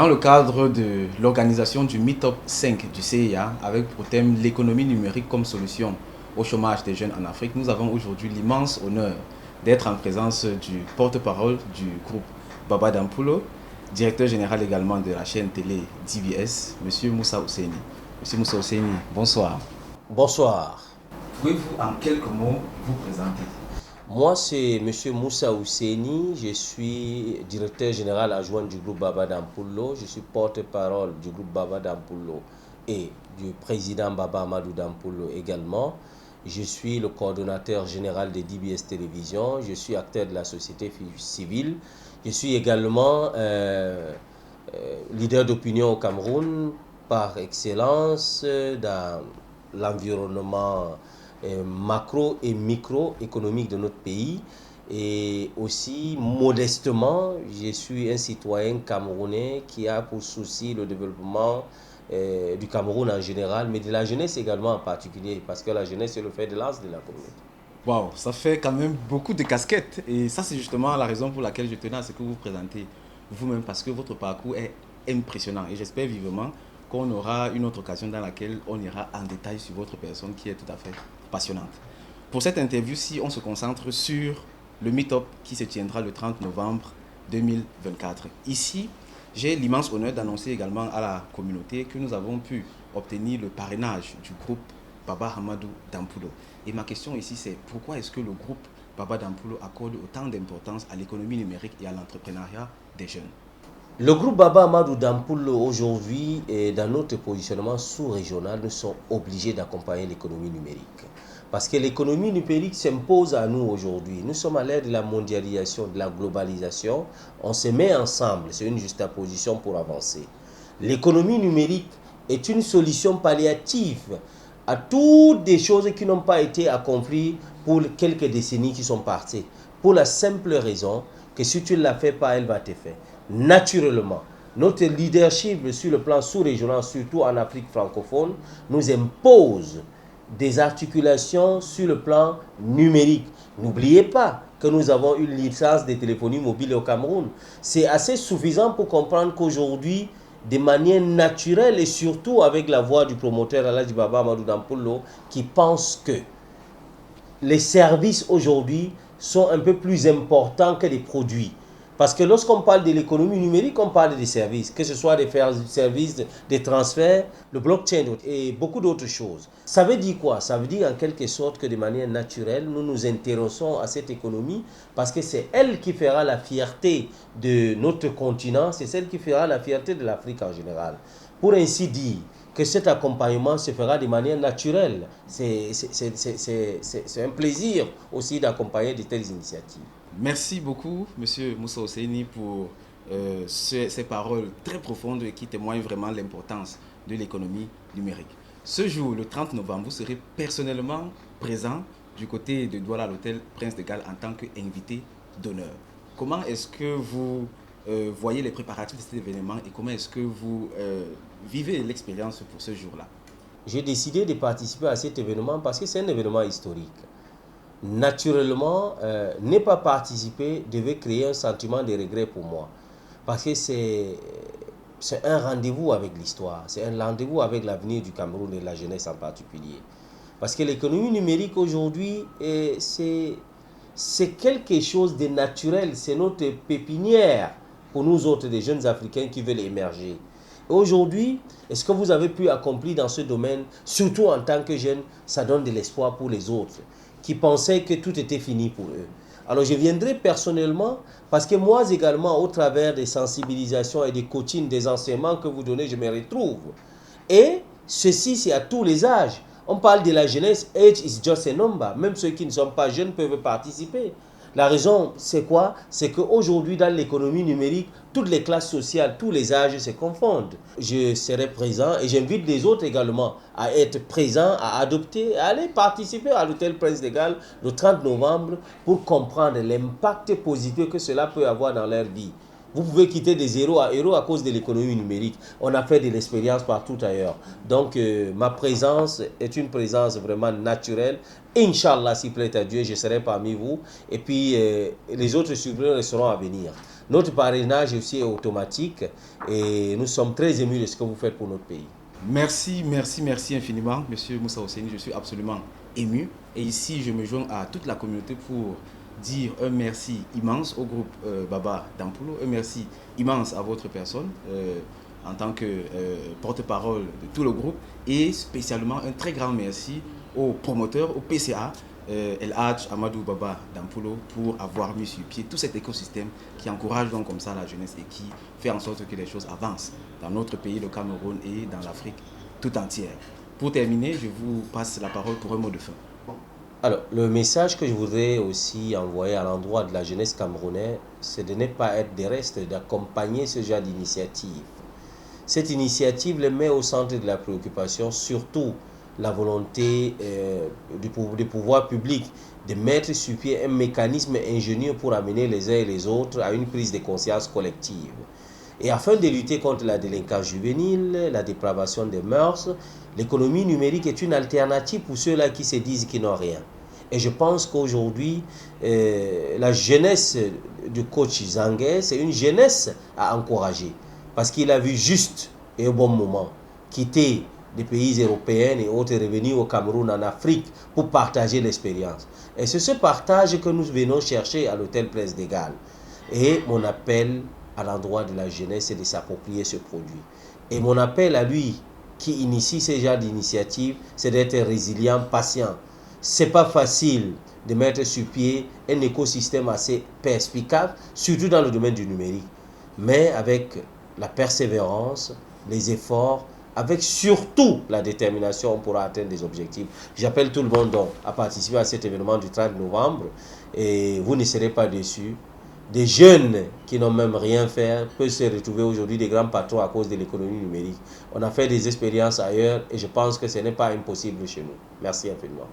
Dans le cadre de l'organisation du Meetup 5 du CIA, avec pour thème l'économie numérique comme solution au chômage des jeunes en Afrique, nous avons aujourd'hui l'immense honneur d'être en présence du porte-parole du groupe Baba Dampulo, directeur général également de la chaîne télé DBS, M. Moussa Ousseini. M. Moussa Ousseini, bonsoir. Bonsoir. Pouvez-vous en quelques mots vous présenter? Moi, c'est M. Moussa Ousseini. Je suis directeur général adjoint du groupe Baba Dampulo. Je suis porte-parole du groupe Baba Dampulo et du président Baba Amadou Dampulo également. Je suis le coordonnateur général de DBS Télévision. Je suis acteur de la société civile. Je suis également leader d'opinion au Cameroun par excellence dans l'environnement macro et microéconomique de notre pays. Et aussi, modestement, je suis un citoyen camerounais qui a pour souci le développement du Cameroun en général, mais de la jeunesse également en particulier, parce que la jeunesse est le fer de lance de la communauté. Waouh, ça fait quand même beaucoup de casquettes. Et ça, c'est justement la raison pour laquelle je tenais à ce que vous présentez vous-même, parce que votre parcours est impressionnant. Et j'espère vivement qu'on aura une autre occasion dans laquelle on ira en détail sur votre personne qui est tout à fait passionnante. Pour cette interview-ci, on se concentre sur le meet-up qui se tiendra le 30 novembre 2024. Ici, j'ai l'immense honneur d'annoncer également à la communauté que nous avons pu obtenir le parrainage du groupe Baba Amadou Dampulo. Et ma question ici, c'est pourquoi est-ce que le groupe Baba Dampulo accorde autant d'importance à l'économie numérique et à l'entrepreneuriat des jeunes? Le groupe Baba Amadou Dampulo aujourd'hui, et dans notre positionnement sous-régional, nous sommes obligés d'accompagner l'économie numérique. Parce que l'économie numérique s'impose à nous aujourd'hui. Nous sommes à l'ère de la mondialisation, de la globalisation. On se met ensemble, c'est une juxtaposition pour avancer. L'économie numérique est une solution palliative à toutes des choses qui n'ont pas été accomplies pour quelques décennies qui sont passées. Pour la simple raison que si tu ne la fais pas, elle va te faire. Naturellement, notre leadership sur le plan sous-régional, surtout en Afrique francophone, nous impose des articulations sur le plan numérique. N'oubliez pas que nous avons une licence de téléphonie mobile au Cameroun. C'est assez suffisant pour comprendre qu'aujourd'hui, de manière naturelle et surtout avec la voix du promoteur Aladji Baba Amadou Dampulo, qui pense que les services aujourd'hui sont un peu plus importants que les produits. Parce que lorsqu'on parle de l'économie numérique, on parle des services, que ce soit des services de transfert, le blockchain et beaucoup d'autres choses. Ça veut dire quoi? Ça veut dire en quelque sorte que de manière naturelle, nous nous intéressons à cette économie parce que c'est elle qui fera la fierté de notre continent, c'est celle qui fera la fierté de l'Afrique en général. Pour ainsi dire, que cet accompagnement se fera de manière naturelle. C'est un plaisir aussi d'accompagner de telles initiatives. Merci beaucoup, M. Moussa Ousseini, pour ces paroles très profondes qui témoignent vraiment l'importance de l'économie numérique. Ce jour, le 30 novembre, vous serez personnellement présent du côté de Douala à l'hôtel Prince de Galles en tant qu'invité d'honneur. Comment est-ce que vous voyez les préparatifs de cet événement et comment est-ce que vous vivez l'expérience pour ce jour-là? J'ai décidé de participer à cet événement parce que c'est un événement historique. Naturellement, ne pas participer devait créer un sentiment de regret pour moi. Parce que c'est un rendez-vous avec l'histoire, c'est un rendez-vous avec l'avenir du Cameroun et de la jeunesse en particulier. Parce que l'économie numérique aujourd'hui, c'est quelque chose de naturel, c'est notre pépinière pour nous autres, des jeunes Africains qui veulent émerger. Aujourd'hui, est-ce que vous avez pu accomplir dans ce domaine, surtout en tant que jeune, ça donne de l'espoir pour les autres qui pensaient que tout était fini pour eux. Alors je viendrai personnellement parce que moi également, au travers des sensibilisations et des coachings, des enseignements que vous donnez, je me retrouve. Et ceci, c'est à tous les âges. On parle de la jeunesse, age is just a number. Même ceux qui ne sont pas jeunes peuvent participer. La raison, c'est quoi? C'est qu'aujourd'hui, dans l'économie numérique, toutes les classes sociales, tous les âges se confondent. Je serai présent et j'invite les autres également à être présents, à adopter, à aller participer à l'hôtel Prince de Galles le 30 novembre pour comprendre l'impact positif que cela peut avoir dans leur vie. Vous pouvez quitter de 0 à héros à cause de l'économie numérique. On a fait de l'expérience partout ailleurs. Donc, ma présence est une présence vraiment naturelle. Inch'Allah, s'il plaît à Dieu, je serai parmi vous. Et puis, les autres surprises seront à venir. Notre parrainage aussi est automatique et nous sommes très émus de ce que vous faites pour notre pays. Merci, merci, merci infiniment, Monsieur Moussa Osseni. Je suis absolument ému. Et ici, je me joins à toute la communauté pour dire un merci immense au groupe Baba Dampulo, un merci immense à votre personne en tant que porte-parole de tout le groupe et spécialement un très grand merci aux promoteurs, au PCA, El Hadj Amadou Baba Dampulo, pour avoir mis sur pied tout cet écosystème qui encourage donc comme ça la jeunesse et qui fait en sorte que les choses avancent dans notre pays, le Cameroun, et dans l'Afrique tout entière. Pour terminer, je vous passe la parole pour un mot de fin. Alors, le message que je voudrais aussi envoyer à l'endroit de la jeunesse camerounaise, c'est de ne pas être des restes, d'accompagner ce genre d'initiative. Cette initiative les met au centre de la préoccupation, surtout la volonté du pouvoir public de mettre sur pied un mécanisme ingénieux pour amener les uns et les autres à une prise de conscience collective. Et afin de lutter contre la délinquance juvénile, la dépravation des mœurs, l'économie numérique est une alternative pour ceux-là qui se disent qu'ils n'ont rien. Et je pense qu'aujourd'hui, la jeunesse du coach Zanguet, c'est une jeunesse à encourager. Parce qu'il a vu juste et au bon moment quitter les pays européens et autres revenir au Cameroun, en Afrique, pour partager l'expérience. Et c'est ce partage que nous venons chercher à l'hôtel Prince de Galles. Et mon appel à l'endroit de la jeunesse, c'est de s'approprier ce produit. Et mon appel à lui, qui initie ce genre d'initiative, c'est d'être résilient, patient. C'est pas facile de mettre sur pied un écosystème assez perspicace, surtout dans le domaine du numérique. Mais avec la persévérance, les efforts, avec surtout la détermination, on pourra atteindre des objectifs. J'appelle tout le monde donc à participer à cet événement du 30 novembre et vous ne serez pas déçus. Des jeunes qui n'ont même rien fait peuvent se retrouver aujourd'hui des grands patrons à cause de l'économie numérique. On a fait des expériences ailleurs et je pense que ce n'est pas impossible chez nous. Merci infiniment.